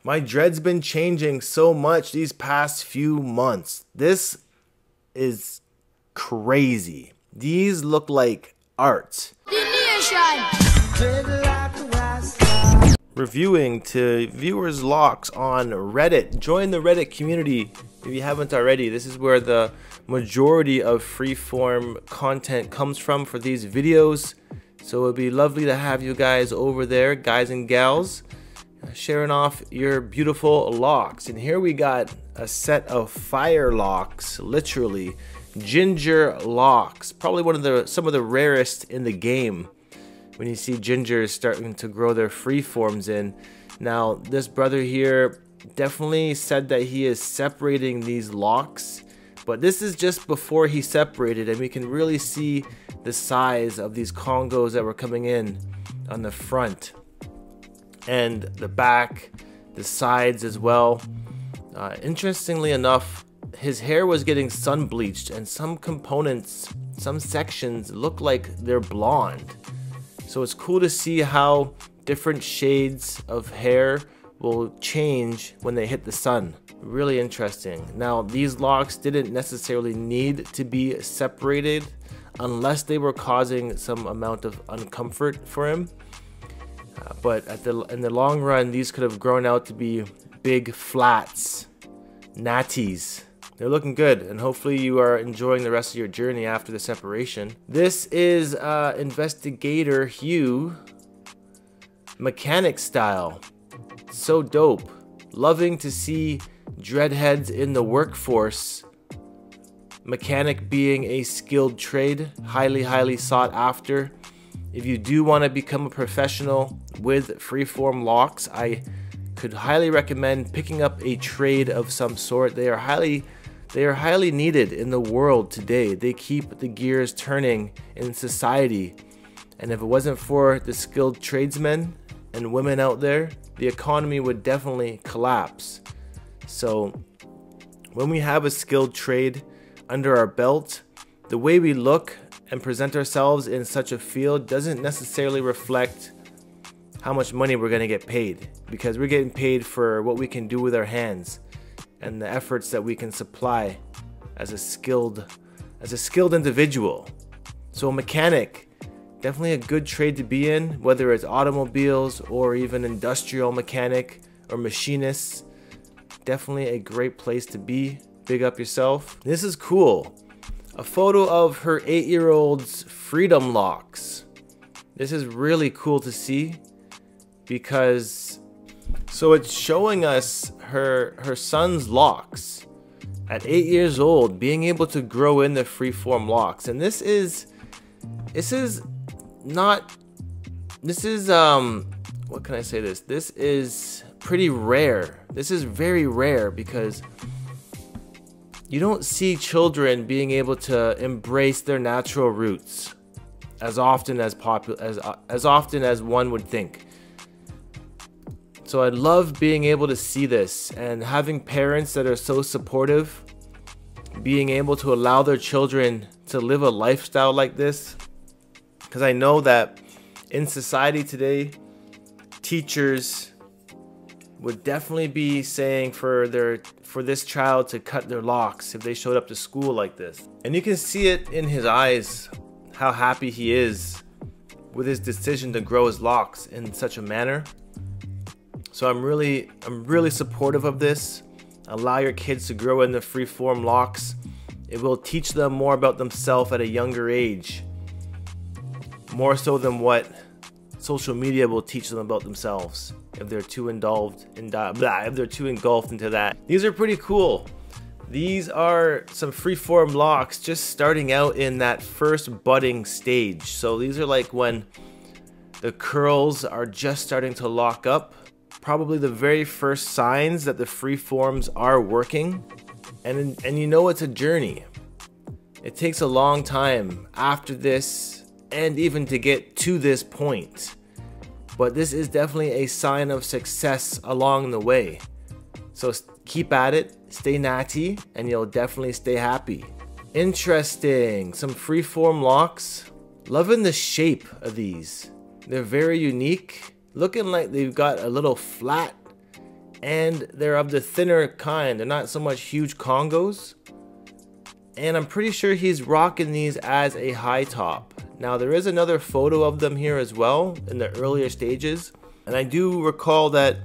My dread's been changing so much these past few months. This is crazy. These look like art. Reviewing to viewers' locks on Reddit. Join the Reddit community if you haven't already. This is where the majority of freeform content comes from for these videos. So it would be lovely to have you guys over there, guys and gals, sharing off your beautiful locks. And here we got a set of fire locks, literally ginger locks. Probably some of the rarest in the game when you see gingers starting to grow their freeforms in. Now this brother here definitely said that he is separating these locks, but this is just before he separated, and we can really see the size of these Congos that were coming in on the front and the back, the sides as well. Interestingly enough, his hair was getting sun bleached, and some components, some sections look like they're blonde. So it's cool to see how different shades of hair will change when they hit the sun. Really interesting. Now these locks didn't necessarily need to be separated unless they were causing some amount of uncomfort for him. But in the long run, these could have grown out to be big flats, natties. They're looking good, and hopefully you are enjoying the rest of your journey after the separation. This is Investigator Hugh, mechanic style. So dope. Loving to see dreadheads in the workforce. Mechanic being a skilled trade, highly sought after. If you do want to become a professional with freeform locks, I could highly recommend picking up a trade of some sort. They are highly needed in the world today. They keep the gears turning in society. And if it wasn't for the skilled tradesmen and women out there, the economy would definitely collapse. So when we have a skilled trade under our belt, the way we look and present ourselves in such a field doesn't necessarily reflect how much money we're going to get paid, because we're getting paid for what we can do with our hands and the efforts that we can supply as a skilled individual. So a mechanic, definitely a good trade to be in, whether it's automobiles or even industrial mechanic or machinists. Definitely a great place to be. Big up yourself. This is cool. A photo of her 8-year-old's freedom locks. This is really cool to see, because so it's showing us her son's locks at 8 years old, being able to grow in the freeform locks. And this is what can I say this? This is pretty rare. This is very rare, because you don't see children being able to embrace their natural roots as often as one would think. So I love being able to see this, and having parents that are so supportive, being able to allow their children to live a lifestyle like this. Because I know that in society today, teachers would definitely be saying for this child to cut their locks if they showed up to school like this. And you can see it in his eyes, how happy he is with his decision to grow his locks in such a manner. So I'm really supportive of this. Allow your kids to grow in the freeform locks. It will teach them more about themselves at a younger age, more so than what social media will teach them about themselves if they're too engulfed into that. These are pretty cool. These are some freeform locks just starting out in that first budding stage. So these are like when the curls are just starting to lock up. Probably the very first signs that the freeforms are working. And you know, it's a journey. It takes a long time after this, and even to get to this point. But this is definitely a sign of success along the way. So keep at it, stay natty, and you'll definitely stay happy. Interesting, some freeform locks. Loving the shape of these. They're very unique. Looking like they've got a little flat and they're of the thinner kind. They're not so much huge Congos. And I'm pretty sure he's rocking these as a high top. Now there is another photo of them here as well in the earlier stages. And I do recall that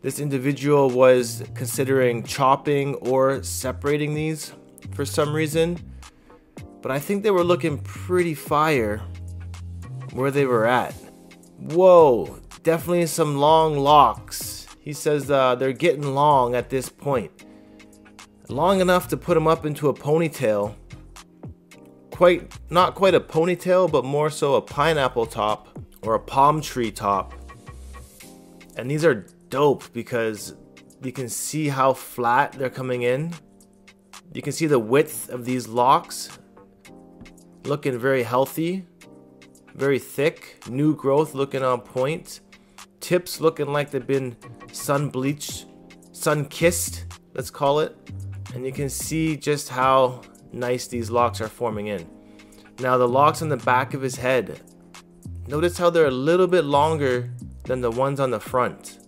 this individual was considering chopping or separating these for some reason. But I think they were looking pretty fire where they were at. Whoa, definitely some long locks. He says they're getting long at this point. Long enough to put them up into a ponytail. Not quite a ponytail, but more so a pineapple top or a palm tree top. And these are dope because you can see how flat they're coming in. You can see the width of these locks. Looking very healthy, very thick, new growth looking on point. Tips looking like they've been sun bleached, sun kissed, let's call it. And you can see just how nice these locks are forming in. Now the locks on the back of his head, notice how they're a little bit longer than the ones on the front.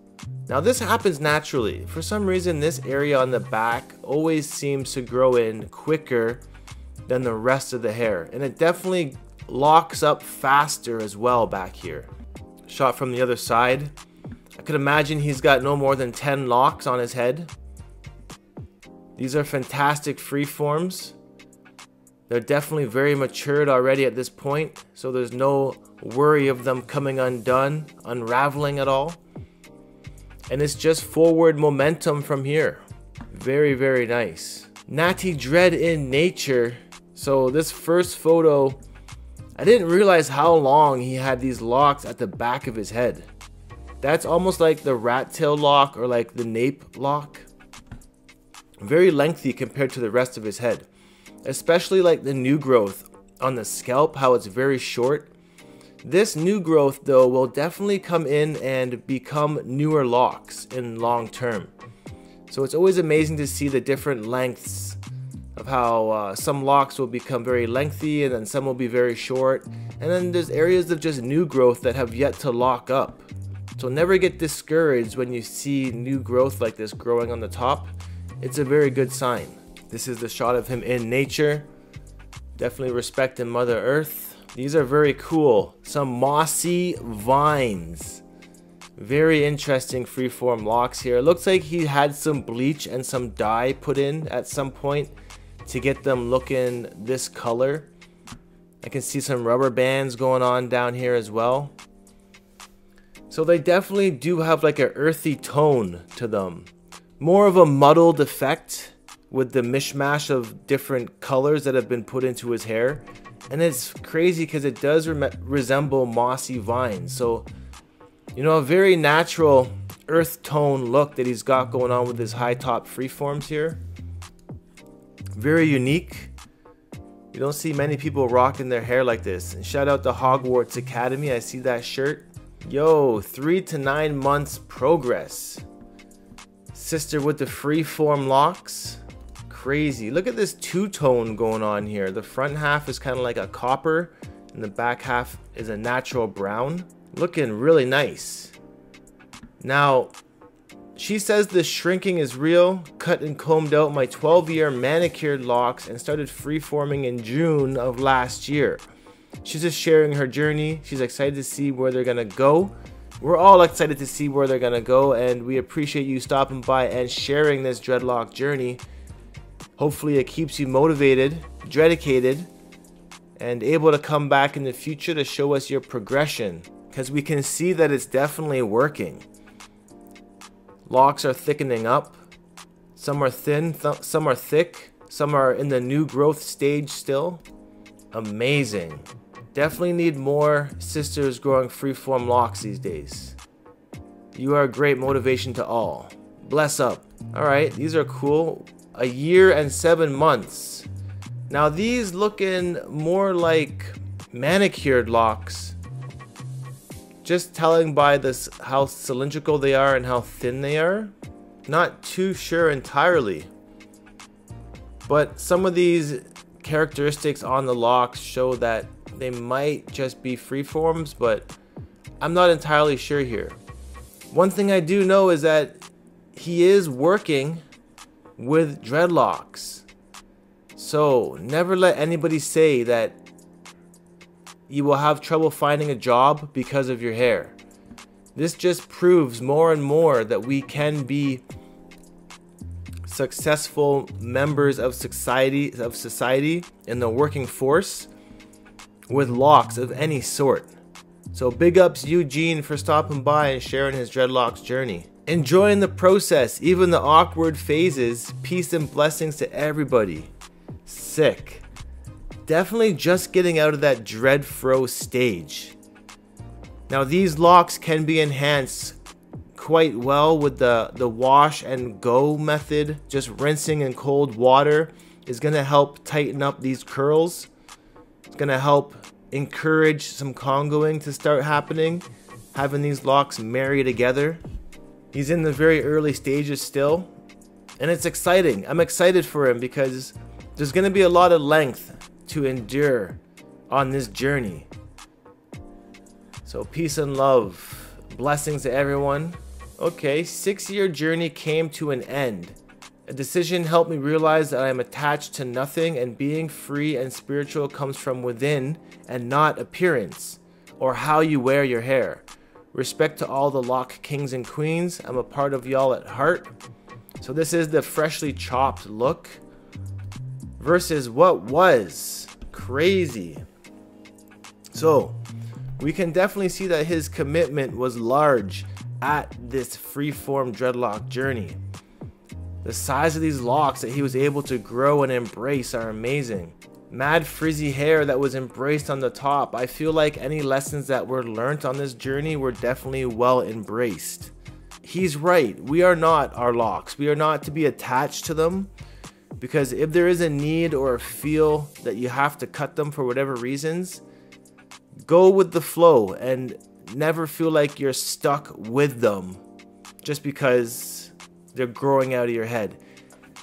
Now this happens naturally. For some reason this area on the back always seems to grow in quicker than the rest of the hair, and it definitely locks up faster as well back here. Shot from the other side, I could imagine he's got no more than 10 locks on his head. These are fantastic freeforms. They're definitely very matured already at this point, so there's no worry of them coming undone, unraveling at all. And it's just forward momentum from here. Very, very nice. Natty Dread in nature. So this first photo, I didn't realize how long he had these locks at the back of his head. That's almost like the rat tail lock or like the nape lock. Very lengthy compared to the rest of his head. Especially like the new growth on the scalp, how it's very short. This new growth though will definitely come in and become newer locks in long term. So it's always amazing to see the different lengths of how some locks will become very lengthy and then some will be very short. And then there's areas of just new growth that have yet to lock up. So never get discouraged when you see new growth like this growing on the top. It's a very good sign. This is the shot of him in nature. Definitely respecting Mother Earth. These are very cool. Some mossy vines. Very interesting freeform locks here. It looks like he had some bleach and some dye put in at some point to get them looking this color. I can see some rubber bands going on down here as well. So they definitely do have like an earthy tone to them. More of a muddled effect with the mishmash of different colors that have been put into his hair. And it's crazy because it does resemble mossy vines. So, you know, a very natural earth tone look that he's got going on with his high top freeforms here. Very unique. You don't see many people rocking their hair like this. And shout out to Hogwarts Academy. I see that shirt. Yo, 3 to 9 months progress. Sister with the freeform locks. Crazy. Look at this two-tone going on here. The front half is kind of like a copper and the back half is a natural brown. Looking really nice. Now, she says the shrinking is real. Cut and combed out my 12-year manicured locks and started freeforming in June of last year. She's just sharing her journey. She's excited to see where they're gonna go. We're all excited to see where they're gonna go, and we appreciate you stopping by and sharing this dreadlock journey. Hopefully it keeps you motivated, dedicated, and able to come back in the future to show us your progression, because we can see that it's definitely working. Locks are thickening up. Some are thin, some are thick, some are in the new growth stage still. Amazing. Definitely need more sisters growing freeform locks these days. You are a great motivation to all. Bless up. Alright, these are cool. A year and 7 months. Now these looking more like manicured locks. Just telling by this how cylindrical they are and how thin they are. Not too sure entirely. But some of these characteristics on the locks show that they might just be freeforms, but I'm not entirely sure here. One thing I do know is that he is working with dreadlocks. So never let anybody say that you will have trouble finding a job because of your hair. This just proves more and more that we can be successful members of society in the working force with locks of any sort. So big ups Eugene for stopping by and sharing his dreadlocks journey. Enjoying the process, even the awkward phases. Peace and blessings to everybody. Sick. Definitely just getting out of that dread fro stage. Now these locks can be enhanced quite well with the wash and go method. Just rinsing in cold water is going to help tighten up these curls. It's going to help encourage some congoing to start happening, having these locks marry together. He's in the very early stages still, and it's exciting. I'm excited for him because there's going to be a lot of length to endure on this journey. So peace and love, blessings to everyone. Okay, 6-year journey came to an end. A decision helped me realize that I am attached to nothing, and being free and spiritual comes from within and not appearance or how you wear your hair. Respect to all the lock kings and queens. I'm a part of y'all at heart. So this is the freshly chopped look versus what was crazy. So we can definitely see that his commitment was large at this freeform dreadlock journey. The size of these locks that he was able to grow and embrace are amazing. Mad frizzy hair that was embraced on the top. I feel like any lessons that were learnt on this journey were definitely well embraced. He's right. We are not our locks. We are not to be attached to them, because if there is a need or a feel that you have to cut them for whatever reasons, go with the flow and never feel like you're stuck with them just because they're growing out of your head.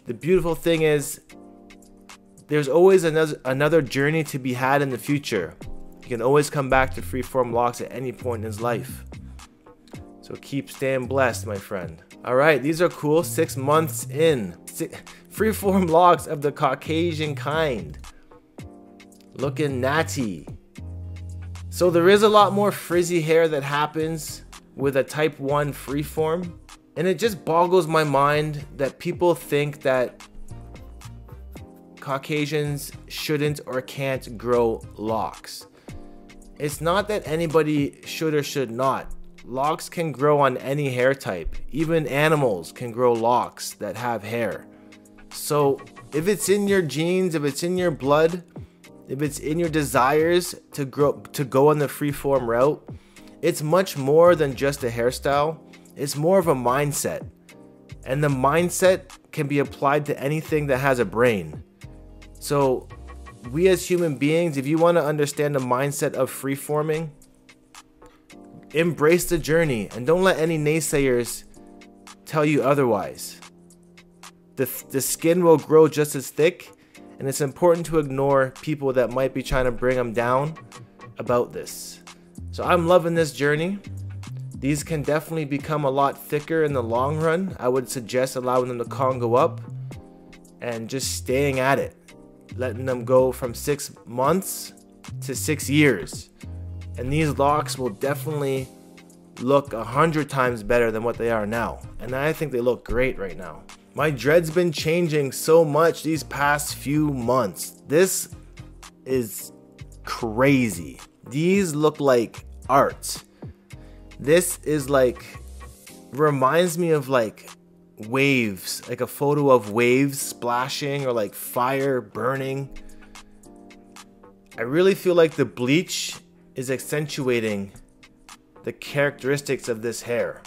The beautiful thing is there's always another journey to be had in the future. You can always come back to freeform locks at any point in his life. So keep staying blessed, my friend. All right, these are cool. 6 months in. Freeform locks of the Caucasian kind. Looking natty. So there is a lot more frizzy hair that happens with a type 1 freeform. And it just boggles my mind that people think that Caucasians shouldn't or can't grow locks. It's not that anybody should or should not. Locks can grow on any hair type. Even animals can grow locks that have hair. So if it's in your genes, if it's in your blood, if it's in your desires to go on the freeform route, it's much more than just a hairstyle. It's more of a mindset. And the mindset can be applied to anything that has a brain. So we as human beings, if you want to understand the mindset of freeforming, embrace the journey and don't let any naysayers tell you otherwise. The skin will grow just as thick, and it's important to ignore people that might be trying to bring them down about this. So I'm loving this journey. These can definitely become a lot thicker in the long run. I would suggest allowing them to Congo up and just staying at it. Letting them go from 6 months to 6 years. And these locks will definitely look 100 times better than what they are now. And I think they look great right now. My dread's been changing so much these past few months. This is crazy. These look like art. This is like, reminds me of like waves, like a photo of waves splashing or like fire burning. I really feel like the bleach is accentuating the characteristics of this hair.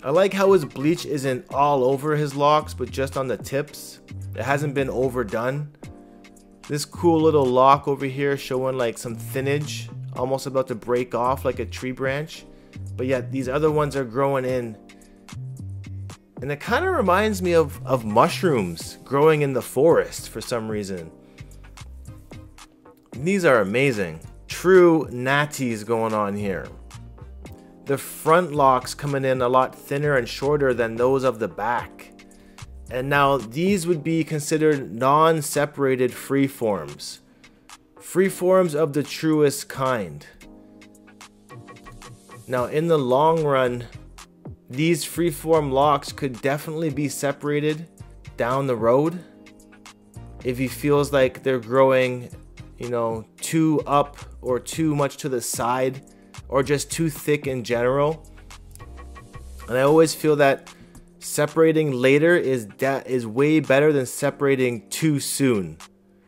I like how his bleach isn't all over his locks, but just on the tips. It hasn't been overdone. This cool little lock over here showing like some thinnage, almost about to break off like a tree branch. But yet these other ones are growing in. And it kind of reminds me of mushrooms growing in the forest for some reason. These are amazing. True natties going on here. the front locks coming in a lot thinner and shorter than those of the back. And now these would be considered non-separated freeforms. Freeforms of the truest kind. Now in the long run, these freeform locks could definitely be separated down the road if he feels like they're growing, you know, too up or too much to the side, or just too thick in general. And I always feel that separating later is way better than separating too soon.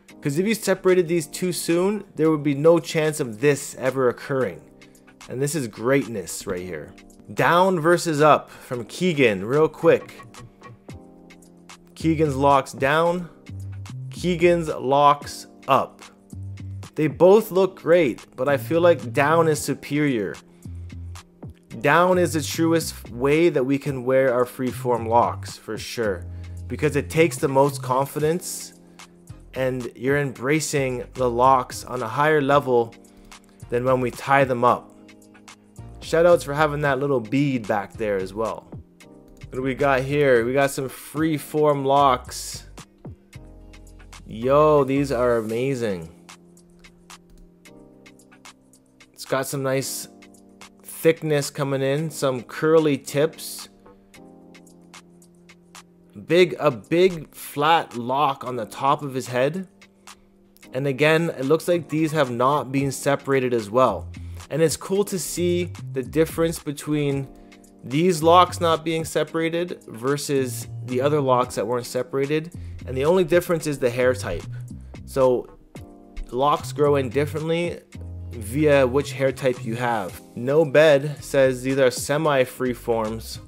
Because if you separated these too soon, there would be no chance of this ever occurring. And this is greatness right here. Down versus up from Keegan, real quick. Keegan's locks down, Keegan's locks up. They both look great, but I feel like down is superior. Down is the truest way that we can wear our freeform locks, for sure. Because it takes the most confidence, and you're embracing the locks on a higher level than when we tie them up. Shoutouts for having that little bead back there as well. What do we got here? We got some freeform locks. Yo, these are amazing. It's got some nice thickness coming in, some curly tips. A big flat lock on the top of his head. And again, it looks like these have not been separated as well. And it's cool to see the difference between these locks not being separated versus the other locks that weren't separated. And the only difference is the hair type. So locks grow in differently via which hair type you have. No Bed says these are semi-freeforms.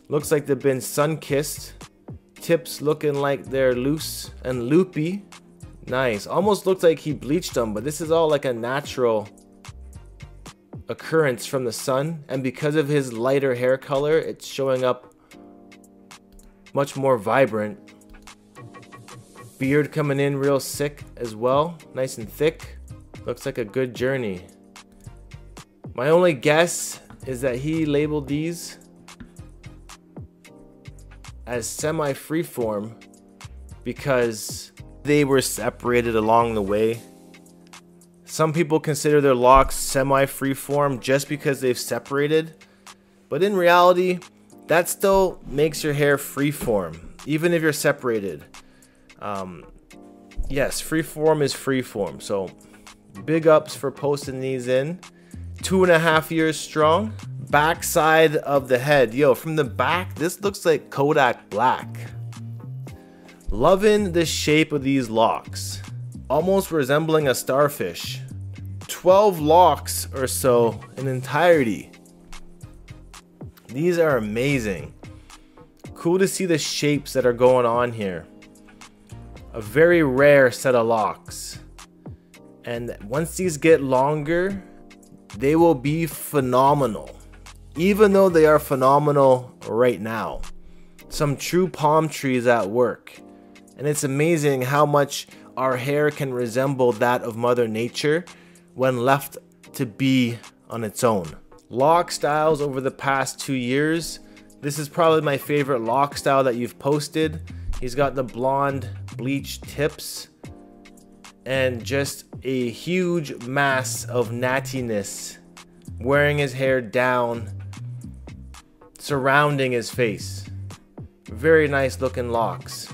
Looks like they've been sun-kissed. Tips looking like they're loose and loopy. Nice. Almost looks like he bleached them, but this is all like a natural occurrence from the sun. And because of his lighter hair color, it's showing up much more vibrant. Beard coming in real sick as well. Nice and thick. Looks like a good journey. My only guess is that he labeled these as semi-freeform because they were separated along the way. Some people consider their locks semi-freeform just because they've separated. But in reality, that still makes your hair freeform, even if you're separated. Yes, freeform is freeform. So big ups for posting these in. 2.5 years strong. Backside of the head. Yo, from the back, this looks like Kodak Black. Loving the shape of these locks. Almost resembling a starfish. 12 locks or so in entirety. These are amazing. Cool to see the shapes that are going on here. A very rare set of locks. And once these get longer, they will be phenomenal. Even though they are phenomenal right now. Some true palm trees at work. And it's amazing how much our hair can resemble that of Mother Nature when left to be on its own. Lock styles over the past 2 years. This is probably my favorite lock style that you've posted. He's got the blonde bleached tips and just a huge mass of nattiness, wearing his hair down, surrounding his face. Very nice looking locks.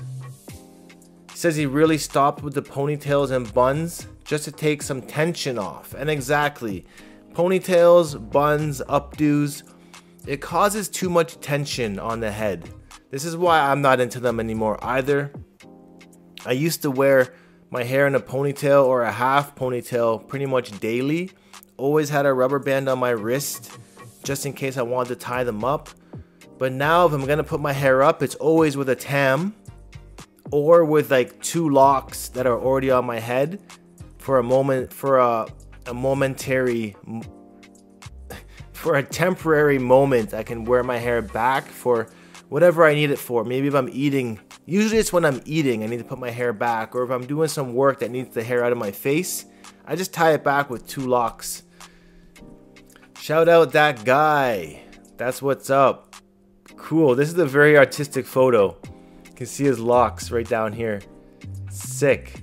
He says he really stopped with the ponytails and buns just to take some tension off. And exactly, ponytails, buns, updos, it causes too much tension on the head. This is why I'm not into them anymore either. I used to wear my hair in a ponytail or a half ponytail pretty much daily. Always had a rubber band on my wrist just in case I wanted to tie them up. But now if I'm gonna put my hair up, it's always with a tam or with like 2 locks that are already on my head for a moment, for a temporary moment. I can wear my hair back for whatever I need it for. Maybe if I'm eating, usually it's when I'm eating, I need to put my hair back, or if I'm doing some work that needs the hair out of my face, I just tie it back with 2 locks. Shout out that guy. That's what's up. Cool. This is a very artistic photo. You can see his locks right down here. Sick.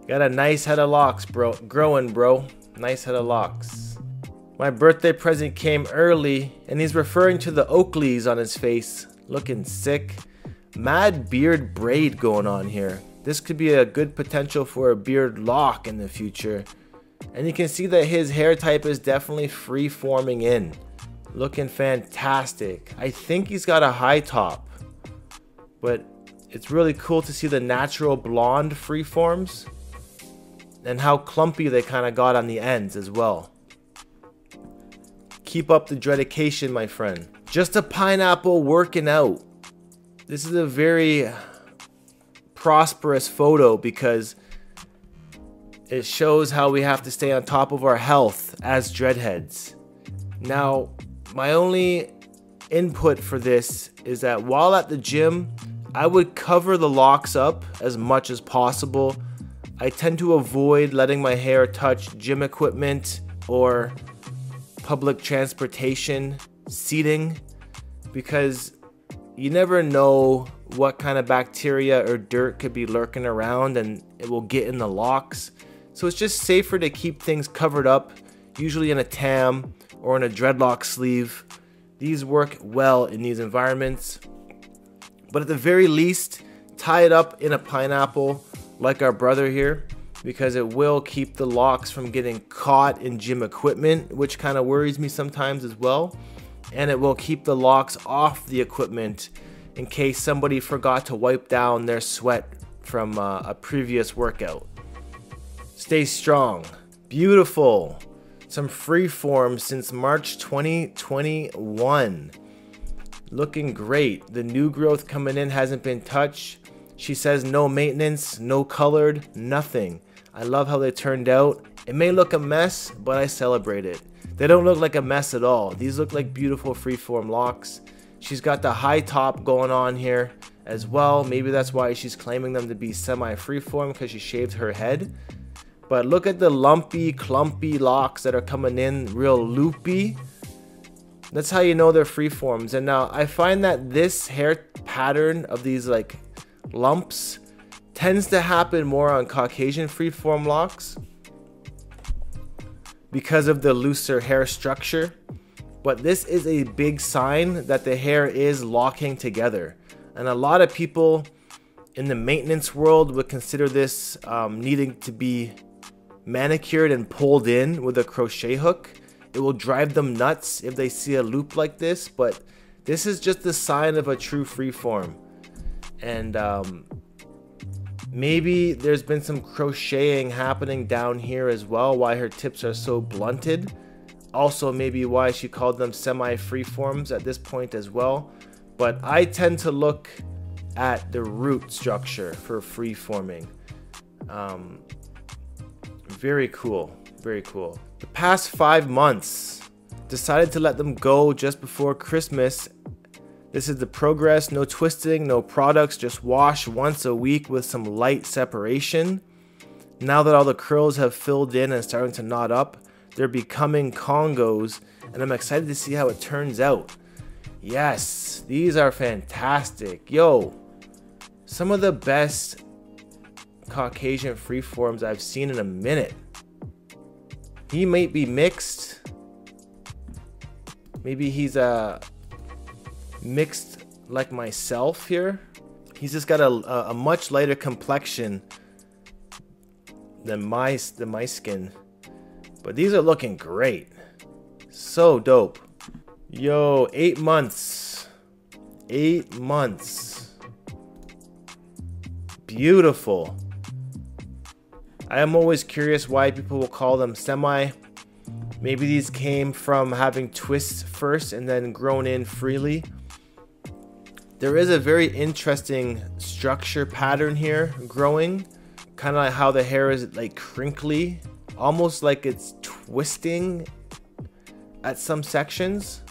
Got a nice head of locks, bro. Growing, bro. Nice head of locks. My birthday present came early, and he's referring to the Oakleys on his face. Looking sick. Mad beard braid going on here. This could be a good potential for a beard lock in the future. And you can see that his hair type is definitely free forming in. Looking fantastic. I think he's got a high top, but it's really cool to see the natural blonde free forms and how clumpy they kind of got on the ends as well. Keep up the dreadication, my friend. Just a pineapple working out. This is a very prosperous photo because it shows how we have to stay on top of our health as dreadheads. Now, my only input for this is that while at the gym, I would cover the locks up as much as possible. I tend to avoid letting my hair touch gym equipment or public transportation seating because you never know what kind of bacteria or dirt could be lurking around and it will get in the locks. So it's just safer to keep things covered up, usually in a tam or in a dreadlock sleeve. These work well in these environments. But at the very least, tie it up in a pineapple like our brother here, because it will keep the locks from getting caught in gym equipment, which kind of worries me sometimes as well. And it will keep the locks off the equipment in case somebody forgot to wipe down their sweat from a previous workout. Stay strong. Beautiful. Some freeform since March 2021. Looking great. The new growth coming in hasn't been touched. She says no maintenance, no colored, nothing. I love how they turned out. It may look a mess, but I celebrate it. They don't look like a mess at all. These look like beautiful freeform locks. She's got the high top going on here as well. Maybe that's why she's claiming them to be semi-freeform, because she shaved her head. But look at the lumpy, clumpy locks that are coming in, real loopy. That's how you know they're freeforms. And now I find that this hair pattern of these like lumps tends to happen more on Caucasian freeform locks because of the looser hair structure. But this is a big sign that the hair is locking together. And a lot of people in the maintenance world would consider this needing to be manicured and pulled in with a crochet hook. It will drive them nuts if they see a loop like this, but this is just the sign of a true freeform. And maybe there's been some crocheting happening down here as well, why her tips are so blunted. Also maybe why she called them semi-freeforms at this point as well. But I tend to look at the root structure for freeforming. Very cool, very cool. The past 5 months, decided to let them go just before Christmas. This is the progress, no twisting, no products, just wash once a week with some light separation. Now that all the curls have filled in and starting to knot up, they're becoming congos, and I'm excited to see how it turns out. Yes, these are fantastic. Yo, some of the best Caucasian freeforms I've seen in a minute. He might be mixed. Maybe he's mixed like myself here. He's just got a much lighter complexion than my skin. But these are looking great. So dope. Yo, 8 months. 8 months. Beautiful. I am always curious why people will call them semi. Maybe these came from having twists first and then grown in freely. There is a very interesting structure pattern here growing. Kind of like how the hair is like crinkly. Almost like it's twisting at some sections.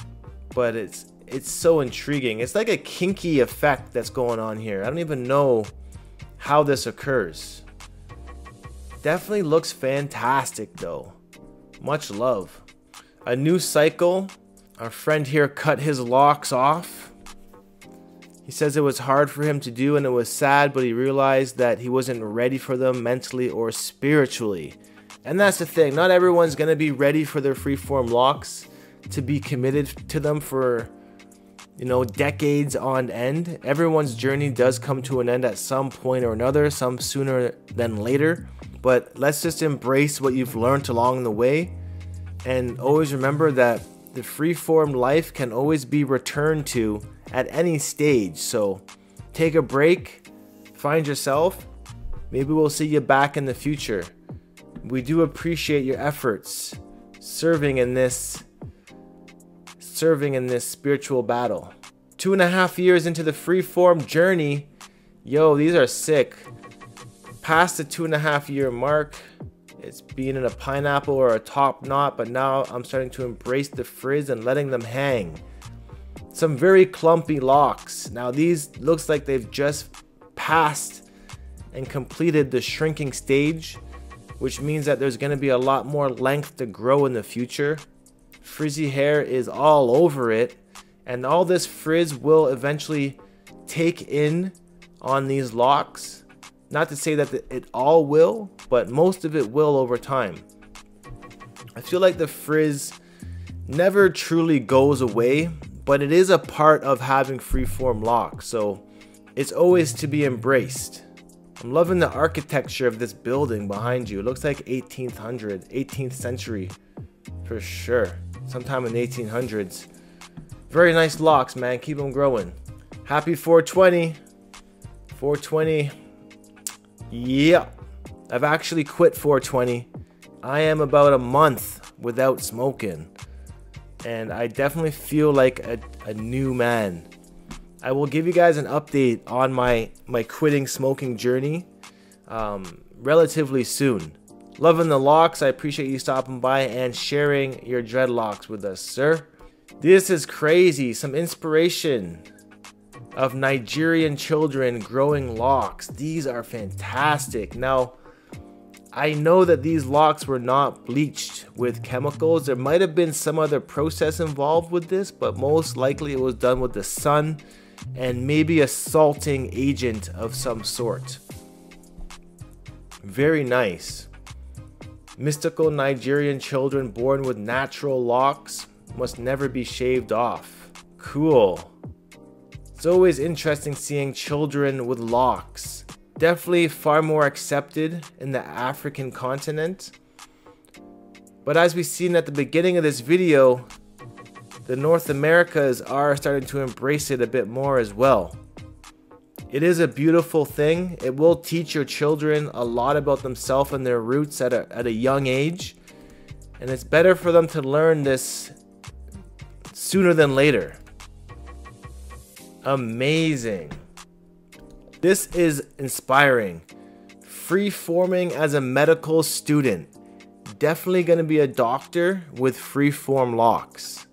But it's so intriguing. It's like a kinky effect that's going on here. I don't even know how this occurs. Definitely looks fantastic though. Much love. A new cycle. Our friend here cut his locks off. He says it was hard for him to do and it was sad, but he realized that he wasn't ready for them mentally or spiritually. And that's the thing. Not everyone's going to be ready for their freeform locks to be committed to them for, you know, decades on end. Everyone's journey does come to an end at some point or another, some sooner than later. But let's just embrace what you've learned along the way. And always remember that the freeform life can always be returned to at any stage. So take a break, find yourself. Maybe we'll see you back in the future. We do appreciate your efforts serving in this spiritual battle. 2.5 years into the freeform journey. Yo, these are sick. Past the 2.5 year mark. It's being in a pineapple or a top knot, but now I'm starting to embrace the frizz and letting them hang. Some very clumpy locks. Now these looks like they've just passed and completed the shrinking stage, which means that there's going to be a lot more length to grow in the future. Frizzy hair is all over it, and all this frizz will eventually take in on these locks. Not to say that it all will, but most of it will over time. I feel like the frizz never truly goes away, but it is a part of having freeform locks, so it's always to be embraced. I'm loving the architecture of this building behind you. It looks like 18th century for sure. Sometime in the 1800s. Very nice locks, man. Keep them growing. Happy 420. 420. Yeah. I've actually quit 420. I am about a month without smoking. And I definitely feel like a new man. I will give you guys an update on my quitting smoking journey relatively soon. Loving the locks. I appreciate you stopping by and sharing your dreadlocks with us, sir. This is crazy. Some inspiration of Nigerian children growing locks. These are fantastic. Now, I know that these locks were not bleached with chemicals. There might have been some other process involved with this, but most likely it was done with the sun and maybe a salting agent of some sort. Very nice. Mystical Nigerian children born with natural locks must never be shaved off. Cool. It's always interesting seeing children with locks. Definitely far more accepted in the African continent. But as we've seen at the beginning of this video, the North Americas are starting to embrace it a bit more as well. It is a beautiful thing. It will teach your children a lot about themselves and their roots at a young age. And it's better for them to learn this sooner than later. Amazing. This is inspiring. Freeforming as a medical student. Definitely going to be a doctor with freeform locks.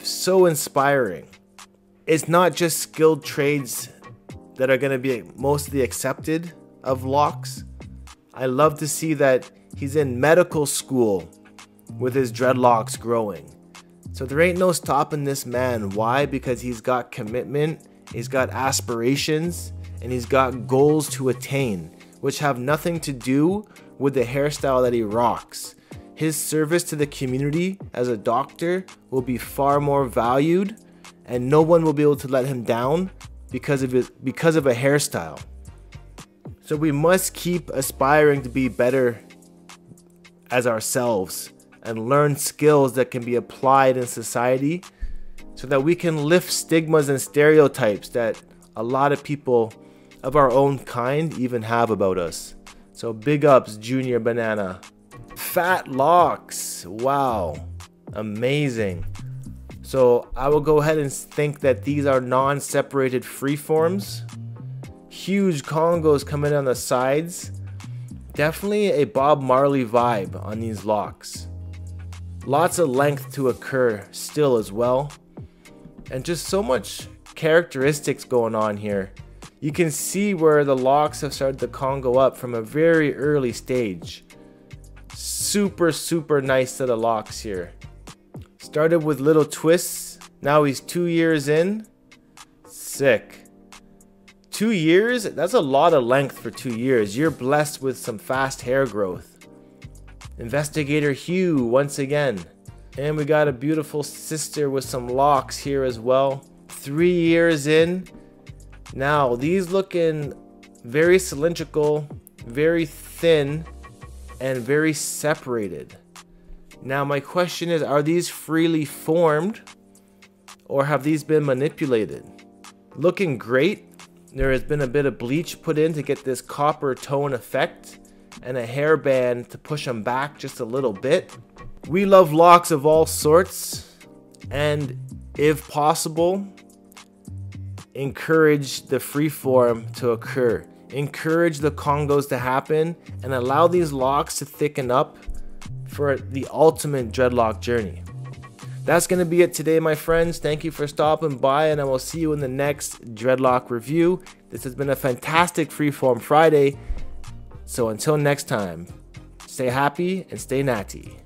So inspiring. It's not just skilled trades that are going to be mostly accepted of locks. I love to see that he's in medical school with his dreadlocks growing. So there ain't no stopping this man. Why? Because he's got commitment, he's got aspirations, and he's got goals to attain, which have nothing to do with the hairstyle that he rocks. His service to the community as a doctor will be far more valued, and no one will be able to let him down because of a hairstyle. So we must keep aspiring to be better as ourselves and learn skills that can be applied in society so that we can lift stigmas and stereotypes that a lot of people of our own kind even have about us. So big ups, Junior Banana. Fat locks. Wow. Amazing. So I will go ahead and think that these are non-separated freeforms. Huge congos coming on the sides. Definitely a Bob Marley vibe on these locks. Lots of length to occur still as well. And just so much characteristics going on here. You can see where the locks have started to congo up from a very early stage. super nice set of locks here. Started with little twists. Now he's 2 years in. Sick. 2 years? That's a lot of length for 2 years. You're blessed with some fast hair growth. Investigator Hugh once again. And we got a beautiful sister with some locks here as well. 3 years in. Now these looking very cylindrical, very thin, and very separated. Now my question is, are these freely formed or have these been manipulated? Looking great. There has been a bit of bleach put in to get this copper tone effect and a hairband to push them back just a little bit. We love locks of all sorts, and if possible, encourage the freeform to occur. Encourage the congos to happen and allow these locks to thicken up for the ultimate dreadlock journey. That's going to be it today, my friends. Thank you for stopping by, and I will see you in the next dreadlock review. This has been a fantastic Freeform Friday. So until next time, stay happy and stay natty.